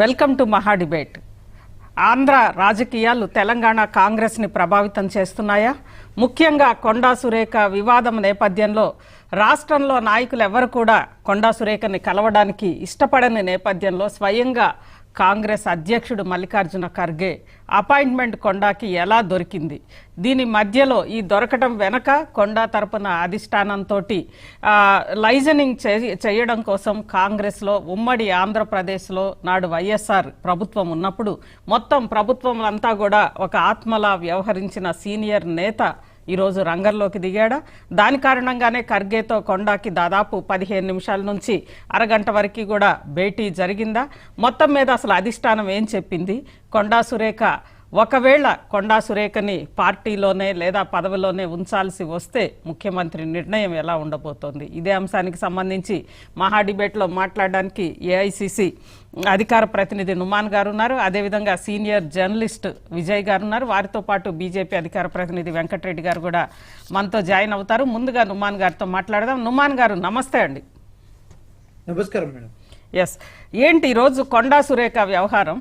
Welcome to మహా debate. Andhra రాజకీయాలు తెలంగాణ కాంగ్రెస్ని ప్రభావితం చేస్తున్నాయా? ముఖ్యంగా కొండా సురేఖ వివాదం నేపథ్యంలో రాష్ట్రంలో నాయకులు ఎవరు కూడా కొండా సురేఖని కలవడానికి ఇష్టపడని నేపథ్యంలో స్వయంగా కాంగ్రెస్ అధ్యక్షుడు మల్లికార్జున ఖర్గే అపాయింట్మెంట్ కొండాకి ఎలా దొరికింది? దీని మధ్యలో ఈ దొరకడం వెనక కొండా తరపున అధిష్టానంతో లైజనింగ్ చేయడం కోసం కాంగ్రెస్లో ఉమ్మడి ఆంధ్రప్రదేశ్లో నాడు వైఎస్ఆర్ ప్రభుత్వం ఉన్నప్పుడు మొత్తం ప్రభుత్వం అంతా కూడా ఒక ఆత్మలా వ్యవహరించిన సీనియర్ నేత ఈరోజు రంగంలోకి దిగాడా? దాని కారణంగానే ఖర్గేతో కొండాకి దాదాపు 15 నిమిషాల నుంచి అరగంట వరకు కూడా భేటీ జరిగిందా? మొత్తం మీద అసలు అధిష్టానం ఏం చెప్పింది? కొండా సురేఖ ఒకవేళ కొండా సురేఖని పార్టీలోనే లేదా పదవిలోనే ఉంచాల్సి వస్తే ముఖ్యమంత్రి నిర్ణయం ఎలా ఉండబోతోంది? ఇదే అంశానికి సంబంధించి మహా డిబేట్లో మాట్లాడడానికి ఏఐసిసి అధికార ప్రతినిధి నుమాన్ గారు ఉన్నారు, అదేవిధంగా సీనియర్ జర్నలిస్ట్ విజయ్ గారు ఉన్నారు, వారితో పాటు బీజేపీ అధికార ప్రతినిధి వెంకటరెడ్డి గారు కూడా మనతో జాయిన్ అవుతారు. ముందుగా నుమాన్ గారితో మాట్లాడదాం. నుమాన్ గారు నమస్తే అండి. నమస్కారం మేడం. ఎస్, ఏంటి ఈరోజు కొండా సురేఖ వ్యవహారం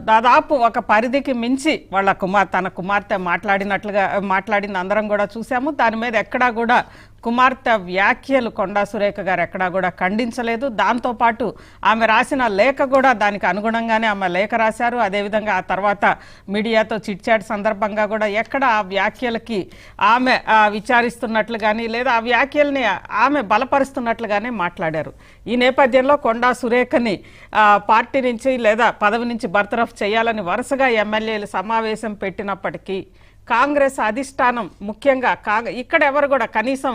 దాదాపు ఒక పరిధికి మించి వాళ్ళ తన కుమార్తె మాట్లాడిన అందరం కూడా చూసాము. దాని మీద ఎక్కడా కూడా కుమార్తె వ్యాఖ్యలు కొండా సురేఖ గారు ఎక్కడా కూడా ఖండించలేదు. దాంతోపాటు ఆమె రాసిన లేఖ కూడా దానికి అనుగుణంగానే ఆమె లేఖ రాశారు. అదేవిధంగా ఆ తర్వాత మీడియాతో చిట్చాట్ సందర్భంగా కూడా ఎక్కడ ఆ వ్యాఖ్యలకి ఆమె విచారిస్తున్నట్లు కానీ లేదా ఆ వ్యాఖ్యల్ని ఆమె బలపరుస్తున్నట్లుగానే మాట్లాడారు. ఈ నేపథ్యంలో కొండా సురేఖని పార్టీ నుంచి లేదా పదవి నుంచి బర్తరఫ్ చేయాలని వరుసగా ఎమ్మెల్యేలు సమావేశం పెట్టినప్పటికీ కాంగ్రెస్ అధిష్టానం ముఖ్యంగా ఇక్కడ ఎవరు కూడా కనీసం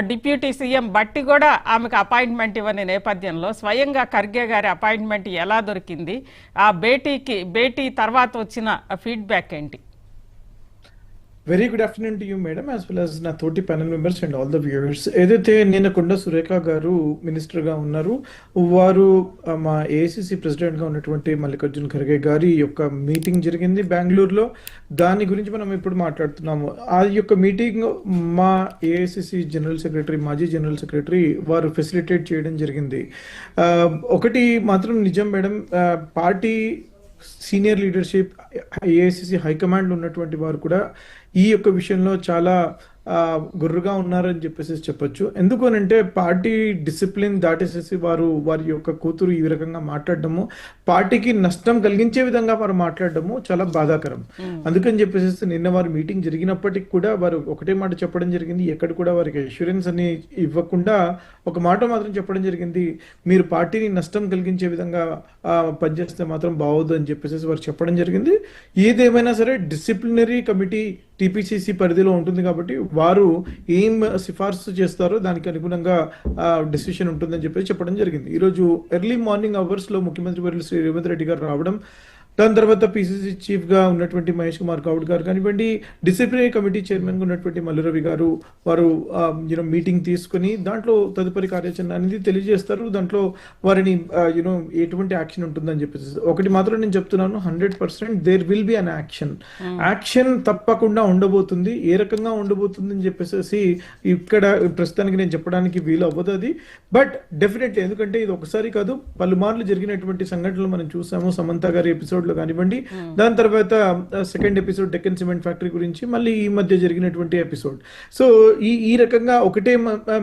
డిప్యూటీ సీఎం బట్టి కూడా ఆమెకు అపాయింట్మెంట్ ఇవ్వని నేపథ్యంలో స్వయంగా ఖర్గే గారి అపాయింట్మెంట్ ఎలా దొరికింది? ఆ భేటీ తర్వాత వచ్చిన ఫీడ్బ్యాక్ ఏంటి? Very good afternoon to you madam, as well as నా తోటి panel members and all the viewers. ఏదైతే నిన్న కొండా సురేఖ గారు మినిస్టర్గా ఉన్నారు, వారు మా ఏఐసిసి ప్రెసిడెంట్గా ఉన్నటువంటి మల్లికార్జున ఖర్గే గారి యొక్క మీటింగ్ జరిగింది బెంగళూరులో. దాని గురించి మనం ఇప్పుడు మాట్లాడుతున్నాము. ఆ యొక్క మీటింగ్ మా ఏఐసిసి జనరల్ సెక్రటరీ, మాజీ జనరల్ సెక్రటరీ వారు ఫెసిలిటేట్ చేయడం జరిగింది. ఒకటి మాత్రం నిజం madam, party senior leadership, AICC హైకమాండ్లో ఉన్నటువంటి వారు కూడా ఈ యొక్క విషయంలో చాలా గుర్రుగా ఉన్నారని చెప్పొచ్చు. ఎందుకు అనంటే పార్టీ డిసిప్లిన్ దాటేసేసి వారి యొక్క కూతురు ఈ రకంగా మాట్లాడడము, పార్టీకి నష్టం కలిగించే విధంగా వారు మాట్లాడడము చాలా బాధాకరం. అందుకని చెప్పేసి నిన్న వారు మీటింగ్ జరిగినప్పటికీ కూడా వారు ఒకటే మాట చెప్పడం జరిగింది. ఎక్కడ కూడా వారికి అష్యూరెన్స్ అని ఇవ్వకుండా ఒక మాట మాత్రం చెప్పడం జరిగింది, మీరు పార్టీని నష్టం కలిగించే విధంగా పనిచేస్తే మాత్రం బాగోదు అని చెప్పేసి వారు చెప్పడం జరిగింది. ఏదేమైనా సరే డిసిప్లినరీ కమిటీ టీపీసీసీ పరిధిలో ఉంటుంది కాబట్టి వారు ఏం సిఫార్సు చేస్తారో దానికి అనుగుణంగా డెసిషన్ ఉంటుందని చెప్పేసి చెప్పడం జరిగింది. ఈరోజు ఎర్లీ మార్నింగ్ అవర్స్లో ముఖ్యమంత్రి వర్యులు శ్రీ రేవంత్ రెడ్డి గారు రావడం, దాని తర్వాత పిసిసి చీఫ్గా ఉన్నటువంటి మహేష్ కుమార్ గౌడ్ గారు కానివ్వండి, డిసిప్లినరీ కమిటీ చైర్మన్గా ఉన్నటువంటి మల్లురవి గారు వారు మీటింగ్ తీసుకుని దాంట్లో తదుపరి కార్యాచరణ అనేది తెలియజేస్తారు. దాంట్లో వారిని ఎటువంటి యాక్షన్ ఉంటుందని చెప్పేసి ఒకటి మాత్రం నేను చెప్తున్నాను, 100% there will be an action తప్పకుండా ఉండబోతుంది. ఏ రకంగా ఉండబోతుంది అని చెప్పేసి ఇక్కడ ప్రస్తుతానికి నేను చెప్పడానికి వీలు అవ్వదు అది. బట్ డెఫినెట్లీ, ఎందుకంటే ఇది ఒకసారి కాదు పలుమార్లు జరిగినటువంటి సంఘటనలు మనం చూసాము. సమంత గారి ఎపిసోడ్ లో కానివ్వండి, దాని తర్వాత second episode Deccan cement factory గురించి, మళ్ళీ ఈ మధ్య జరిగినటువంటి ఎపిసోడ్. సో ఈ రకంగా ఒకటే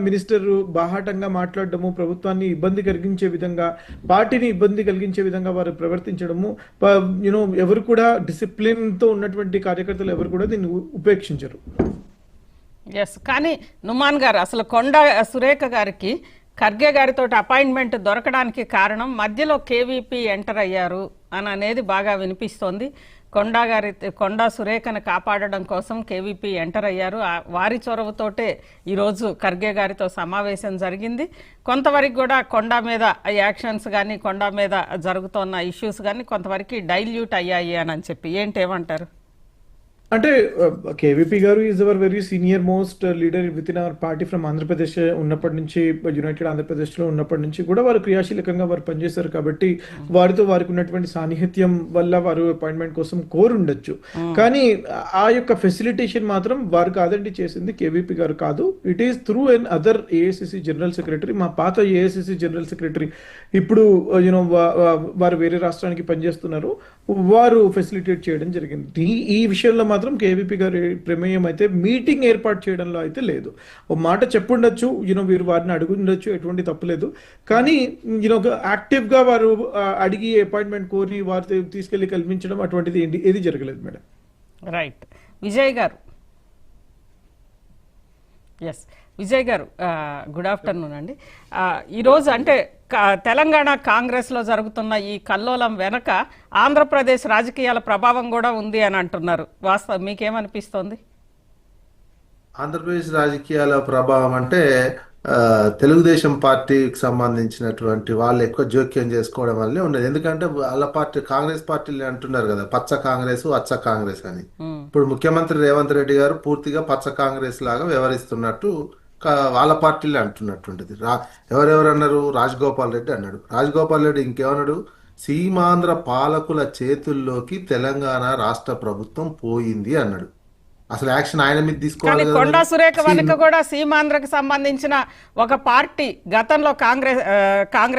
మినిస్టర్ బాహాటంగా మాట్లాడడము, ప్రభుత్వాన్ని ఇబ్బంది కలిగించే విధంగా, పార్టీని ఇబ్బంది కలిగించే విధంగా వారు ప్రవర్తించడము, ఎవరు కూడా డిసిప్లిన్ తో ఉన్నటువంటి కార్యకర్తలు ఎవరు కూడా దీన్ని ఉపేక్షించరు. ఎస్, కానీ నుమాన్ గారు, అసలు కొండా సురేఖ గారికి ఖర్గే గారితో అపాయింట్మెంట్ దొరకడానికి కారణం మధ్యలో కేవీపీ ఎంటర్ అయ్యారు అని అనేది బాగా వినిపిస్తోంది. కొండా సురేఖను కాపాడడం కోసం కేవీపీ ఎంటర్ అయ్యారు. వారి చొరవతోటే ఈరోజు ఖర్గే గారితో సమావేశం జరిగింది. కొంతవరకు కూడా కొండా మీద యాక్షన్స్ కానీ, కొండా మీద జరుగుతున్న ఇష్యూస్ కానీ కొంతవరకు డైల్యూట్ అయ్యాయి అని చెప్పి ఏంటేమంటారు? అంటే కేవీపీ గారు is our very senior most leader with in our party from Andhra Pradesh ఉన్నప్పటి నుంచి, యునైటెడ్ ఆంధ్రప్రదేశ్లో ఉన్నప్పటి నుంచి కూడా వారు క్రియాశీలకంగా వారు పనిచేశారు కాబట్టి వారితో వారికి ఉన్నటువంటి సాన్నిహిత్యం వల్ల వారు అపాయింట్మెంట్ కోసం కోరుండొచ్చు. కానీ ఆ యొక్క ఫెసిలిటేషన్ మాత్రం వారు కాదండి చేసింది, కేవీపీ గారు కాదు. It is through another AICC general secretary, మా పాత ఏఐసిసి జనరల్ సెక్రటరీ, ఇప్పుడు యూనో వారు వేరే రాష్ట్రానికి పనిచేస్తున్నారు, వారు ఫెసిలిటేట్ చేయడం జరిగింది. ఈ విషయంలో మాత్రం కేవీపీ గారి ప్రమేయం అయితే మీటింగ్ ఏర్పాటు చేయడంలో అయితే లేదు. ఓ మాట చెప్పుండొచ్చు, వీరు వారిని అడుగుండొచ్చు, ఎటువంటి తప్పులేదు. కానీ యాక్టివ్ గా వారు అడిగి అపాయింట్మెంట్ కోరి వారితో తీసుకెళ్లి కల్పించడం అటువంటిది ఏది జరగలేదు మేడం. రైట్. విజయ్ గారు. ఎస్ విజయ్ గారు, గుడ్ ఆఫ్టర్నూన్ అండి. ఈరోజు అంటే తెలంగాణ కాంగ్రెస్లో జరుగుతున్న ఈ కల్లోలం వెనక ఆంధ్రప్రదేశ్ రాజకీయాల ప్రభావం కూడా ఉంది అని అంటున్నారు. వాస్తవం మీకేమనిపిస్తోంది? ఆంధ్రప్రదేశ్ రాజకీయాల ప్రభావం అంటే తెలుగుదేశం పార్టీకి సంబంధించినటువంటి వాళ్ళు ఎక్కువ జోక్యం చేసుకోవడం వల్లే ఉన్నది. ఎందుకంటే వాళ్ళ పార్టీ కాంగ్రెస్ పార్టీలు అంటున్నారు కదా, పచ్చ కాంగ్రెస్ అచ్చ కాంగ్రెస్ అని. ఇప్పుడు ముఖ్యమంత్రి రేవంత్ రెడ్డి గారు పూర్తిగా పచ్చ కాంగ్రెస్ లాగా వ్యవహరిస్తున్నట్టు వాళ్ళ పార్టీలే అంటున్నటువంటిది. ఎవరెవరు అన్నారు? రాజగోపాల్ రెడ్డి అన్నాడు. రాజగోపాల్ రెడ్డి ఇంకేమన్నాడు? సీమాంధ్ర పాలకుల చేతుల్లోకి తెలంగాణ రాష్ట్ర ప్రభుత్వం పోయింది అన్నాడు. అసలు యాక్షన్ ఆయన మీద తీసుకోవాలి. కొండా సురేఖ వెనుక కూడా సీమాంధ్రకు సంబంధించిన ఒక పార్టీ గతంలో కాంగ్రెస్